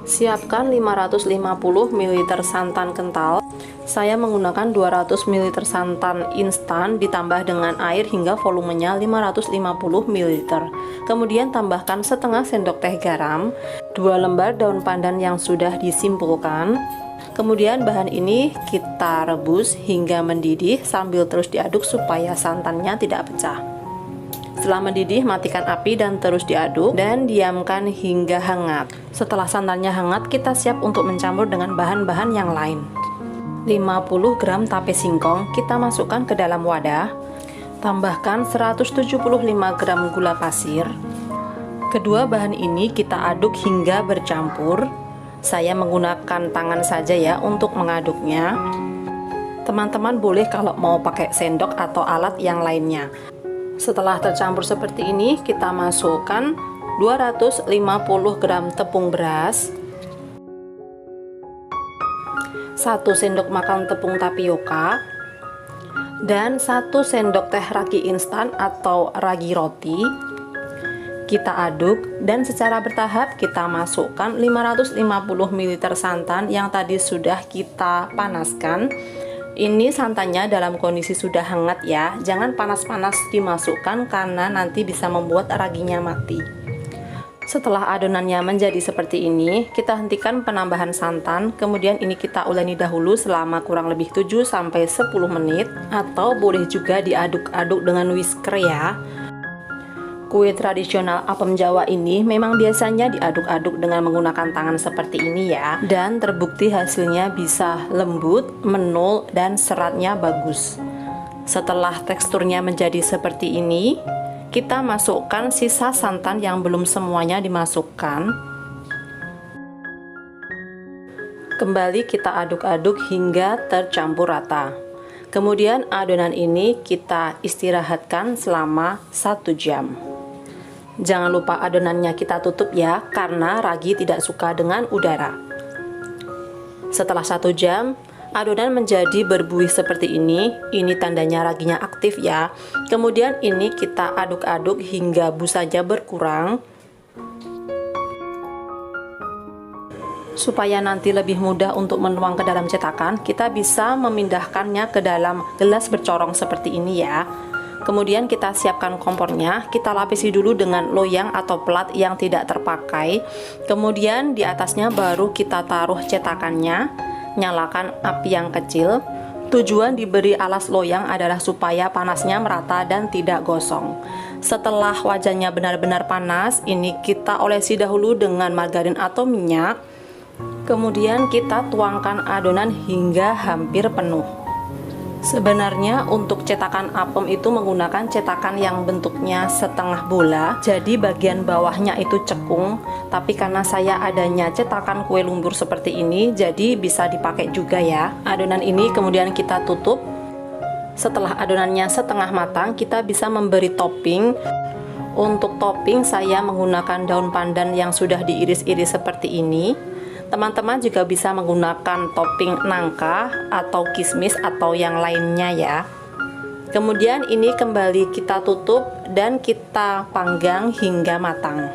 Siapkan 550 ml santan kental. Saya menggunakan 200 ml santan instan ditambah dengan air hingga volumenya 550 ml. Kemudian tambahkan setengah sendok teh garam, 2 lembar daun pandan yang sudah disimpulkan. Kemudian bahan ini kita rebus hingga mendidih sambil terus diaduk supaya santannya tidak pecah. Setelah mendidih, matikan api dan terus diaduk dan diamkan hingga hangat. Setelah santannya hangat, kita siap untuk mencampur dengan bahan-bahan yang lain. 50 gram tape singkong kita masukkan ke dalam wadah. Tambahkan 175 gram gula pasir. Kedua bahan ini kita aduk hingga bercampur. Saya menggunakan tangan saja ya untuk mengaduknya. Teman-teman boleh kalau mau pakai sendok atau alat yang lainnya. Setelah tercampur seperti ini, kita masukkan 250 gram tepung beras, 1 sendok makan tepung tapioka, dan 1 sendok teh ragi instan atau ragi roti. Kita aduk dan secara bertahap kita masukkan 550 ml santan yang tadi sudah kita panaskan. Ini santannya dalam kondisi sudah hangat ya, jangan panas-panas dimasukkan karena nanti bisa membuat raginya mati. Setelah adonannya menjadi seperti ini, kita hentikan penambahan santan, kemudian ini kita uleni dahulu selama kurang lebih 7-10 menit, atau boleh juga diaduk-aduk dengan whisker ya. Kue tradisional apem Jawa ini memang biasanya diaduk-aduk dengan menggunakan tangan seperti ini ya, dan terbukti hasilnya bisa lembut, menul, dan seratnya bagus. Setelah teksturnya menjadi seperti ini, kita masukkan sisa santan yang belum semuanya dimasukkan. Kembali kita aduk-aduk hingga tercampur rata. Kemudian adonan ini kita istirahatkan selama 1 jam. Jangan lupa adonannya kita tutup ya, karena ragi tidak suka dengan udara. Setelah 1 jam, adonan menjadi berbuih seperti ini. Ini tandanya raginya aktif ya. Kemudian ini kita aduk-aduk hingga busanya berkurang. Supaya nanti lebih mudah untuk menuang ke dalam cetakan, kita bisa memindahkannya ke dalam gelas bercorong seperti ini ya. Kemudian kita siapkan kompornya, kita lapisi dulu dengan loyang atau plat yang tidak terpakai. Kemudian di atasnya baru kita taruh cetakannya, nyalakan api yang kecil. Tujuan diberi alas loyang adalah supaya panasnya merata dan tidak gosong. Setelah wajannya benar-benar panas, ini kita olesi dahulu dengan margarin atau minyak. Kemudian kita tuangkan adonan hingga hampir penuh. Sebenarnya untuk cetakan apem itu menggunakan cetakan yang bentuknya setengah bola, jadi bagian bawahnya itu cekung. Tapi karena saya adanya cetakan kue lumpur seperti ini, jadi bisa dipakai juga ya. Adonan ini kemudian kita tutup. Setelah adonannya setengah matang, kita bisa memberi topping. Untuk topping saya menggunakan daun pandan yang sudah diiris-iris seperti ini. Teman-teman juga bisa menggunakan topping nangka atau kismis atau yang lainnya ya. Kemudian ini kembali kita tutup dan kita panggang hingga matang.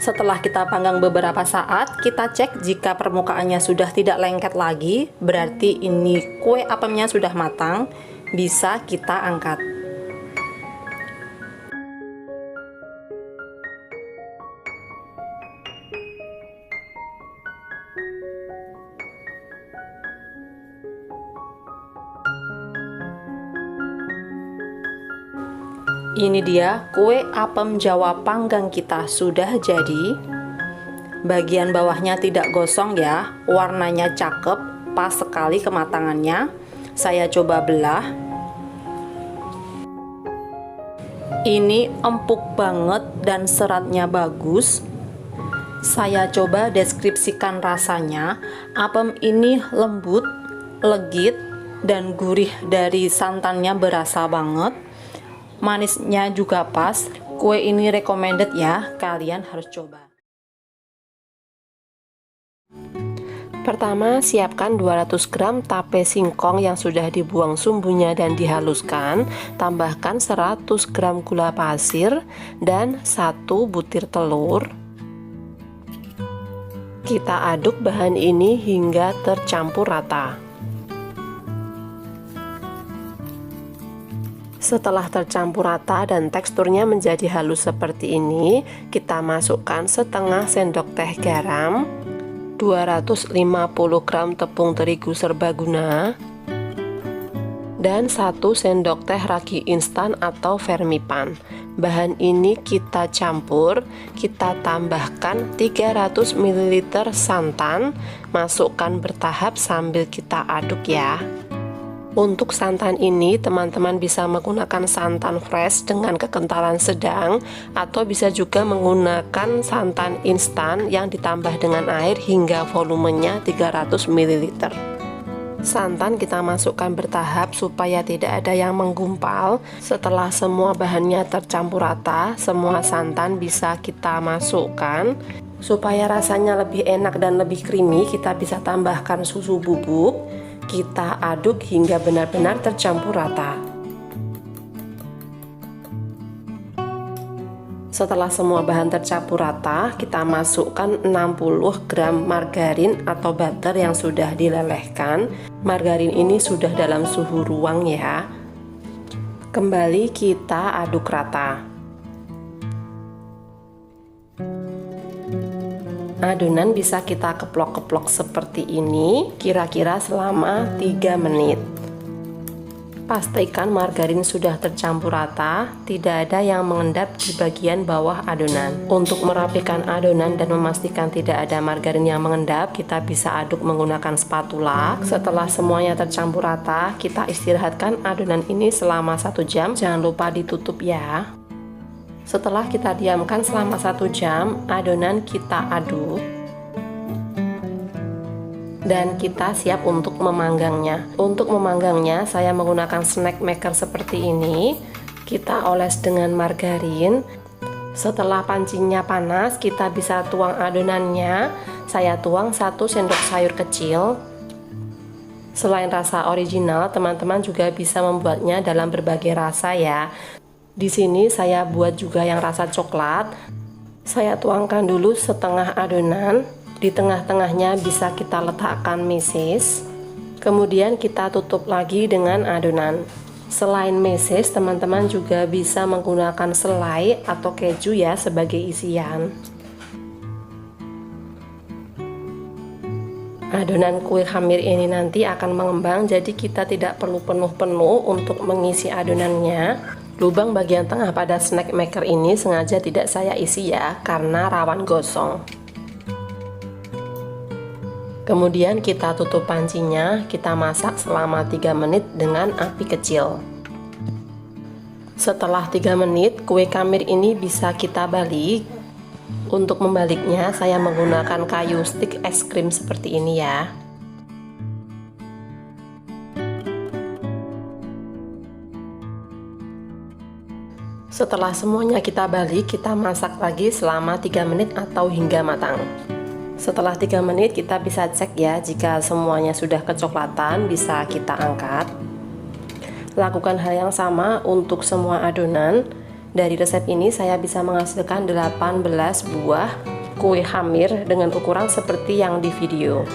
Setelah kita panggang beberapa saat, kita cek jika permukaannya sudah tidak lengket lagi, berarti ini kue apemnya sudah matang, bisa kita angkat. Ini dia kue apem Jawa panggang kita sudah jadi. Bagian bawahnya tidak gosong ya, warnanya cakep, pas sekali kematangannya. Saya coba belah. Ini empuk banget dan seratnya bagus. Saya coba deskripsikan rasanya. Apem ini lembut, legit, dan gurih dari santannya berasa banget. Manisnya juga pas. Kue ini recommended ya, kalian harus coba. Pertama, siapkan 200 gram tape singkong yang sudah dibuang sumbunya dan dihaluskan. Tambahkan 100 gram gula pasir dan 1 butir telur. Kita aduk bahan ini hingga tercampur rata. Setelah tercampur rata dan teksturnya menjadi halus seperti ini, kita masukkan setengah sendok teh garam, 250 gram tepung terigu serbaguna, dan 1 sendok teh ragi instan atau vermipan. Bahan ini kita campur, kita tambahkan 300 ml santan, masukkan bertahap sambil kita aduk ya. Untuk santan ini teman-teman bisa menggunakan santan fresh dengan kekentalan sedang, atau bisa juga menggunakan santan instan yang ditambah dengan air hingga volumenya 300 ml. Santan kita masukkan bertahap supaya tidak ada yang menggumpal. Setelah semua bahannya tercampur rata, semua santan bisa kita masukkan. Supaya rasanya lebih enak dan lebih creamy, kita bisa tambahkan susu bubuk. Kita aduk hingga benar-benar tercampur rata. Setelah semua bahan tercampur rata, kita masukkan 60 gram margarin atau butter yang sudah dilelehkan. Margarin ini sudah dalam suhu ruang ya. Kembali kita aduk rata. Adonan bisa kita keplok-keplok seperti ini kira-kira selama 3 menit. Pastikan margarin sudah tercampur rata, tidak ada yang mengendap di bagian bawah adonan. Untuk merapikan adonan dan memastikan tidak ada margarin yang mengendap, kita bisa aduk menggunakan spatula. Setelah semuanya tercampur rata, kita istirahatkan adonan ini selama 1 jam. Jangan lupa ditutup ya. Setelah kita diamkan selama 1 jam, adonan kita aduk dan kita siap untuk memanggangnya. Untuk memanggangnya saya menggunakan snack maker seperti ini. Kita oles dengan margarin. Setelah pancinya panas, kita bisa tuang adonannya. Saya tuang 1 sendok sayur kecil. Selain rasa original, teman-teman juga bisa membuatnya dalam berbagai rasa ya. Di sini saya buat juga yang rasa coklat. Saya tuangkan dulu setengah adonan. Di tengah-tengahnya bisa kita letakkan meses. Kemudian kita tutup lagi dengan adonan. Selain meses, teman-teman juga bisa menggunakan selai atau keju ya sebagai isian. Adonan kue khamir ini nanti akan mengembang, jadi kita tidak perlu penuh-penuh untuk mengisi adonannya. Lubang bagian tengah pada snack maker ini sengaja tidak saya isi ya, karena rawan gosong. Kemudian kita tutup pancinya, kita masak selama 3 menit dengan api kecil. Setelah 3 menit, kue khamir ini bisa kita balik. Untuk membaliknya, saya menggunakan kayu stik es krim seperti ini ya. Setelah semuanya kita balik, kita masak lagi selama 3 menit atau hingga matang. Setelah 3 menit kita bisa cek ya, jika semuanya sudah kecoklatan bisa kita angkat. Lakukan hal yang sama untuk semua adonan. Dari resep ini saya bisa menghasilkan 18 buah kue khamir dengan ukuran seperti yang di video.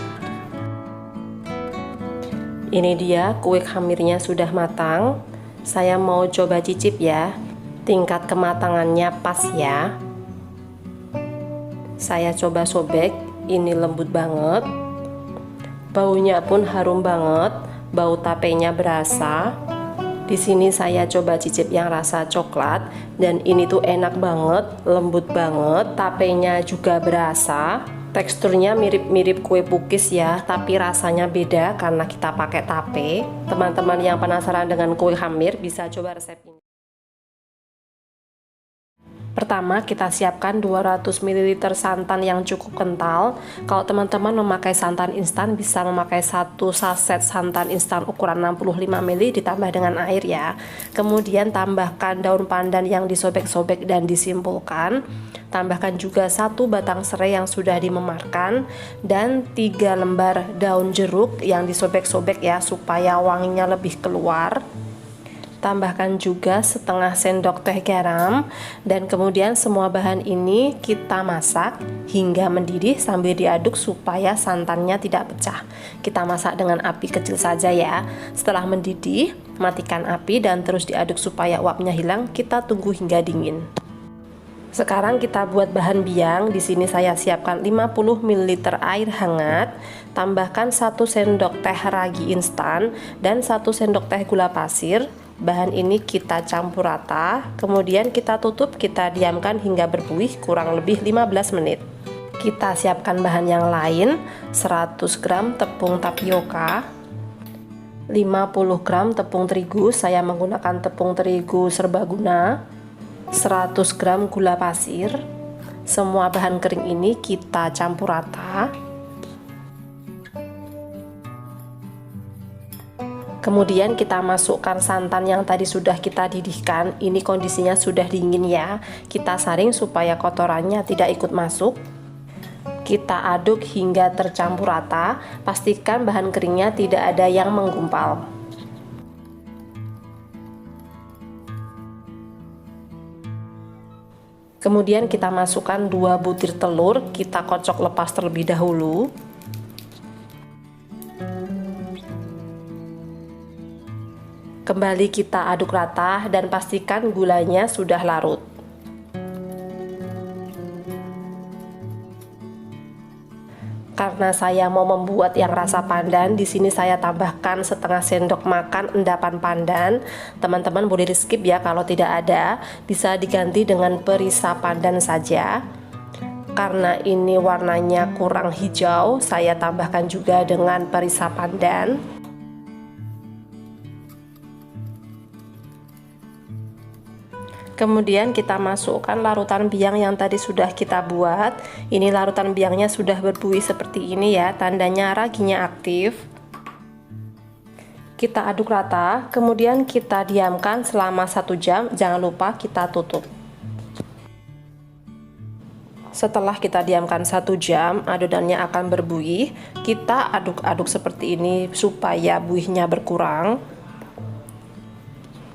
Ini dia kue khamirnya sudah matang. Saya mau coba cicip ya. Tingkat kematangannya pas ya. Saya coba sobek, ini lembut banget. Baunya pun harum banget, bau tapenya berasa. Di sini saya coba cicip yang rasa coklat dan ini tuh enak banget, lembut banget, tapenya juga berasa. Teksturnya mirip-mirip kue pukis ya, tapi rasanya beda karena kita pakai tape. Teman-teman yang penasaran dengan kue khamir bisa coba resep ini. Pertama, kita siapkan 200 ml santan yang cukup kental. Kalau teman-teman memakai santan instan, bisa memakai 1 saset santan instan ukuran 65 ml ditambah dengan air ya. Kemudian tambahkan daun pandan yang disobek-sobek dan disimpulkan. Tambahkan juga 1 batang serai yang sudah dimemarkan dan 3 lembar daun jeruk yang disobek-sobek ya, supaya wanginya lebih keluar. Tambahkan juga setengah sendok teh garam, dan kemudian semua bahan ini kita masak hingga mendidih sambil diaduk supaya santannya tidak pecah. Kita masak dengan api kecil saja ya. Setelah mendidih, matikan api dan terus diaduk supaya uapnya hilang. Kita tunggu hingga dingin. Sekarang kita buat bahan biang. Di sini saya siapkan 50 ml air hangat, tambahkan 1 sendok teh ragi instan dan 1 sendok teh gula pasir. Bahan ini kita campur rata, kemudian kita tutup, kita diamkan hingga berbuih kurang lebih 15 menit. Kita siapkan bahan yang lain, 100 gram tepung tapioka, 50 gram tepung terigu, saya menggunakan tepung terigu serbaguna, 100 gram gula pasir. Semua bahan kering ini kita campur rata. Kemudian kita masukkan santan yang tadi sudah kita didihkan. Ini kondisinya sudah dingin ya. Kita saring supaya kotorannya tidak ikut masuk. Kita aduk hingga tercampur rata. Pastikan bahan keringnya tidak ada yang menggumpal. Kemudian kita masukkan 2 butir telur. Kita kocok lepas terlebih dahulu. Kembali kita aduk rata dan pastikan gulanya sudah larut. Karena saya mau membuat yang rasa pandan, di sini saya tambahkan setengah sendok makan endapan pandan. Teman-teman boleh di skip ya kalau tidak ada, bisa diganti dengan perisa pandan saja. Karena ini warnanya kurang hijau, saya tambahkan juga dengan perisa pandan. Kemudian kita masukkan larutan biang yang tadi sudah kita buat. Ini larutan biangnya sudah berbuih seperti ini ya, tandanya raginya aktif. Kita aduk rata, kemudian kita diamkan selama 1 jam. Jangan lupa kita tutup. Setelah kita diamkan 1 jam, adonannya akan berbuih. Kita aduk-aduk seperti ini supaya buihnya berkurang.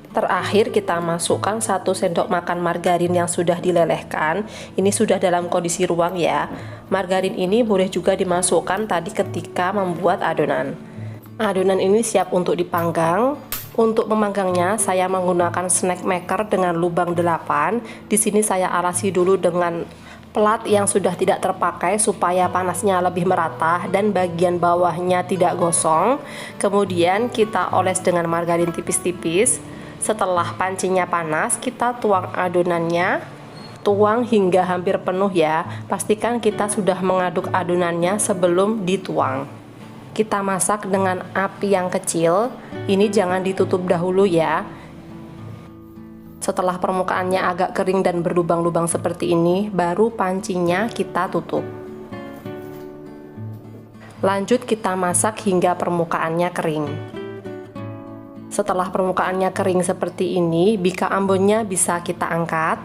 Terakhir kita masukkan 1 sendok makan margarin yang sudah dilelehkan. Ini sudah dalam kondisi ruang ya. Margarin ini boleh juga dimasukkan tadi ketika membuat adonan. Adonan ini siap untuk dipanggang. Untuk memanggangnya saya menggunakan snack maker dengan lubang 8. Di sini saya alasi dulu dengan plat yang sudah tidak terpakai supaya panasnya lebih merata dan bagian bawahnya tidak gosong. Kemudian kita oles dengan margarin tipis-tipis. Setelah pancinya panas, kita tuang adonannya, tuang hingga hampir penuh ya. Pastikan kita sudah mengaduk adonannya sebelum dituang. Kita masak dengan api yang kecil. Ini jangan ditutup dahulu ya. Setelah permukaannya agak kering dan berlubang-lubang seperti ini, baru pancinya kita tutup. Lanjut kita masak hingga permukaannya kering. Setelah permukaannya kering seperti ini, bika ambonnya bisa kita angkat.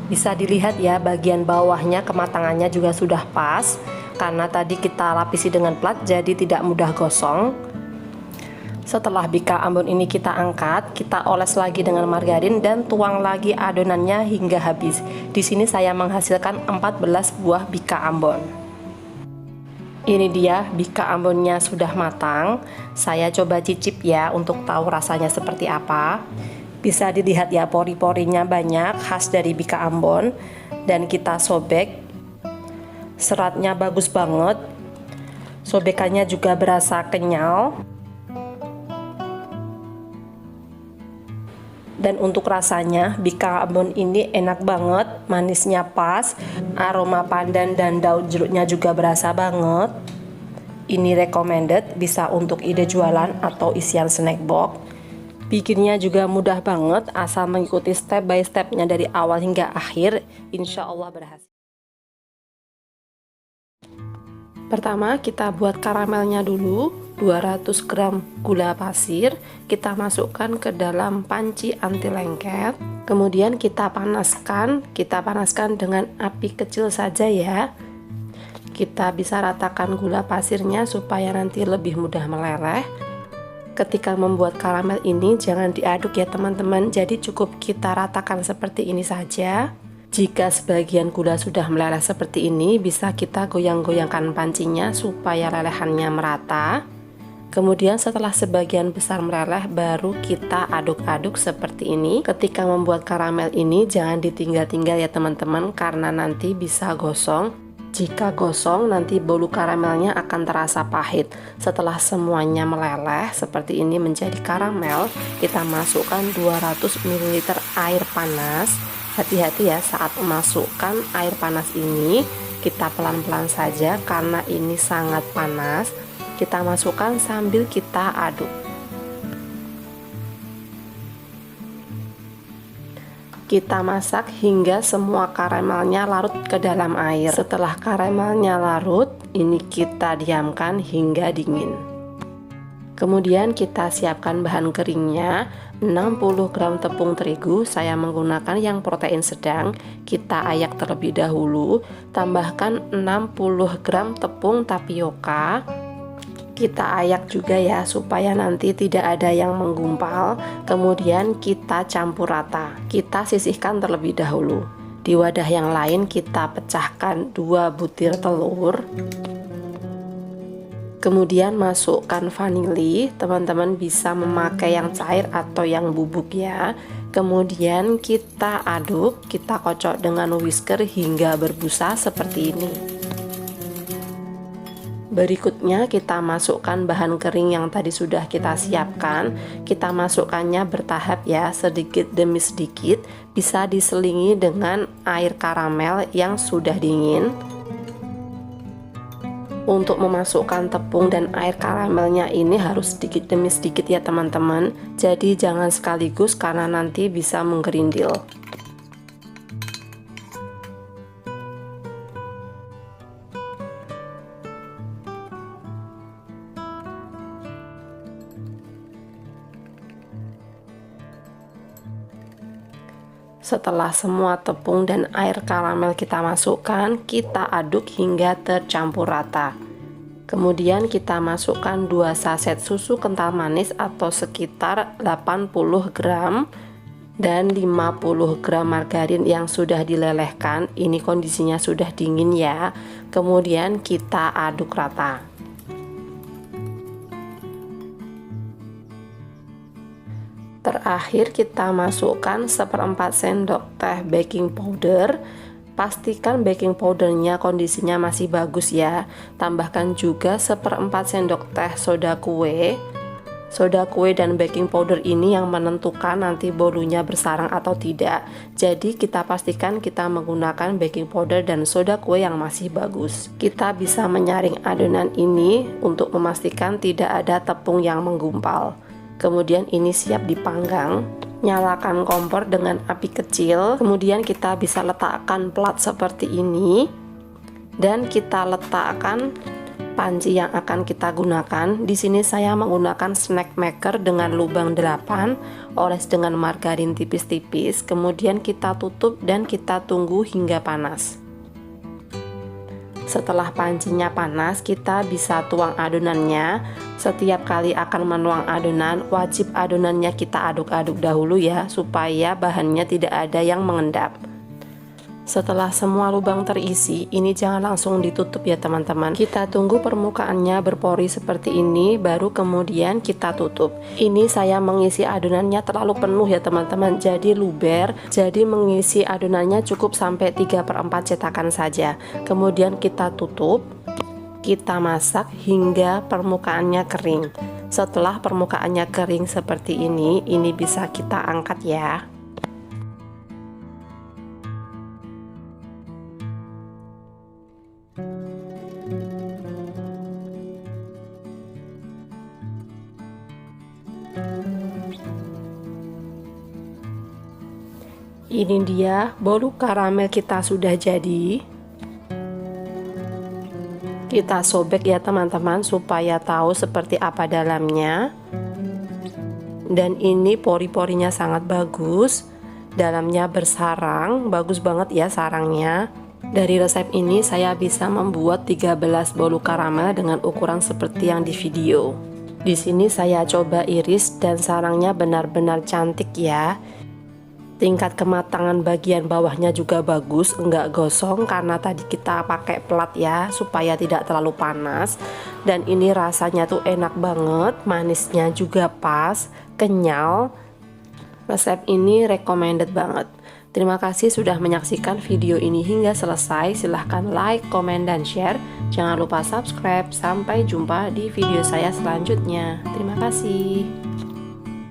Bisa dilihat ya, bagian bawahnya kematangannya juga sudah pas. Karena tadi kita lapisi dengan plat, jadi tidak mudah gosong. Setelah bika ambon ini kita angkat, kita oles lagi dengan margarin dan tuang lagi adonannya hingga habis. Di sini saya menghasilkan 14 buah bika ambon. Ini dia bika ambonnya sudah matang. Saya coba cicip ya untuk tahu rasanya seperti apa. Bisa dilihat ya, pori-porinya banyak, khas dari bika ambon. Dan kita sobek. Seratnya bagus banget. Sobekannya juga berasa kenyal. Dan untuk rasanya, bika ambon ini enak banget, manisnya pas, aroma pandan dan daun jeruknya juga berasa banget. Ini recommended, bisa untuk ide jualan atau isian snack box. Bikinnya juga mudah banget, asal mengikuti step by stepnya dari awal hingga akhir, insya Allah berhasil. Pertama kita buat karamelnya dulu. 200 gram gula pasir kita masukkan ke dalam panci anti lengket. Kemudian kita panaskan dengan api kecil saja ya. Kita bisa ratakan gula pasirnya supaya nanti lebih mudah meleleh. Ketika membuat karamel ini jangan diaduk ya teman-teman, jadi cukup kita ratakan seperti ini saja. Jika sebagian gula sudah meleleh seperti ini, bisa kita goyang-goyangkan pancinya supaya lelehannya merata. Kemudian setelah sebagian besar meleleh, baru kita aduk-aduk seperti ini. Ketika membuat karamel ini jangan ditinggal-tinggal ya teman-teman, karena nanti bisa gosong. Jika gosong, nanti bolu karamelnya akan terasa pahit. Setelah semuanya meleleh seperti ini menjadi karamel, kita masukkan 200 ml air panas. Hati-hati ya saat memasukkan air panas ini, kita pelan-pelan saja karena ini sangat panas. Kita masukkan sambil kita aduk. Kita masak hingga semua karamelnya larut ke dalam air. Setelah karamelnya larut, ini kita diamkan hingga dingin. Kemudian kita siapkan bahan keringnya. 60 gram tepung terigu, saya menggunakan yang protein sedang. Kita ayak terlebih dahulu. Tambahkan 60 gram tepung tapioka. Kita ayak juga ya supaya nanti tidak ada yang menggumpal. Kemudian kita campur rata. Kita sisihkan terlebih dahulu. Di wadah yang lain kita pecahkan 2 butir telur. Kemudian masukkan vanili. Teman-teman bisa memakai yang cair atau yang bubuk ya. Kemudian kita aduk, kita kocok dengan whisker hingga berbusa seperti ini. Berikutnya kita masukkan bahan kering yang tadi sudah kita siapkan. Kita masukkannya bertahap ya, sedikit demi sedikit. Bisa diselingi dengan air karamel yang sudah dingin. Untuk memasukkan tepung dan air karamelnya ini harus sedikit demi sedikit ya teman-teman. Jadi jangan sekaligus karena nanti bisa menggerindil. Setelah semua tepung dan air karamel kita masukkan, kita aduk hingga tercampur rata. Kemudian kita masukkan 2 saset susu kental manis atau sekitar 80 gram dan 50 gram margarin yang sudah dilelehkan. Ini kondisinya sudah dingin ya. Kemudian kita aduk rata. Terakhir kita masukkan 1/4 sendok teh baking powder. Pastikan baking powdernya kondisinya masih bagus ya. Tambahkan juga 1/4 sendok teh soda kue. Soda kue dan baking powder ini yang menentukan nanti bolunya bersarang atau tidak. Jadi kita pastikan kita menggunakan baking powder dan soda kue yang masih bagus. Kita bisa menyaring adonan ini untuk memastikan tidak ada tepung yang menggumpal. Kemudian ini siap dipanggang. Nyalakan kompor dengan api kecil. Kemudian kita bisa letakkan plat seperti ini. Dan kita letakkan panci yang akan kita gunakan. Di sini saya menggunakan snack maker dengan lubang 8, oles dengan margarin tipis-tipis. Kemudian kita tutup dan kita tunggu hingga panas. Setelah pancinya panas, kita bisa tuang adonannya. Setiap kali akan menuang adonan, wajib adonannya kita aduk-aduk dahulu ya, supaya bahannya tidak ada yang mengendap. Setelah semua lubang terisi, ini jangan langsung ditutup ya teman-teman. Kita tunggu permukaannya berpori seperti ini, baru kemudian kita tutup. Ini saya mengisi adonannya terlalu penuh ya teman-teman, jadi luber. Jadi mengisi adonannya cukup sampai 3/4 cetakan saja. Kemudian kita tutup. Kita masak hingga permukaannya kering. Setelah permukaannya kering seperti ini bisa kita angkat ya. Ini dia bolu karamel kita sudah jadi. Kita sobek ya teman-teman supaya tahu seperti apa dalamnya. Dan ini pori-porinya sangat bagus. Dalamnya bersarang, bagus banget ya sarangnya. Dari resep ini saya bisa membuat 13 bolu karamel dengan ukuran seperti yang di video. Di sini saya coba iris dan sarangnya benar-benar cantik ya. Tingkat kematangan bagian bawahnya juga bagus, enggak gosong karena tadi kita pakai plat ya, supaya tidak terlalu panas. Dan ini rasanya tuh enak banget, manisnya juga pas, kenyal. Resep ini recommended banget. Terima kasih sudah menyaksikan video ini hingga selesai. Silahkan like, comment, dan share. Jangan lupa subscribe. Sampai jumpa di video saya selanjutnya. Terima kasih.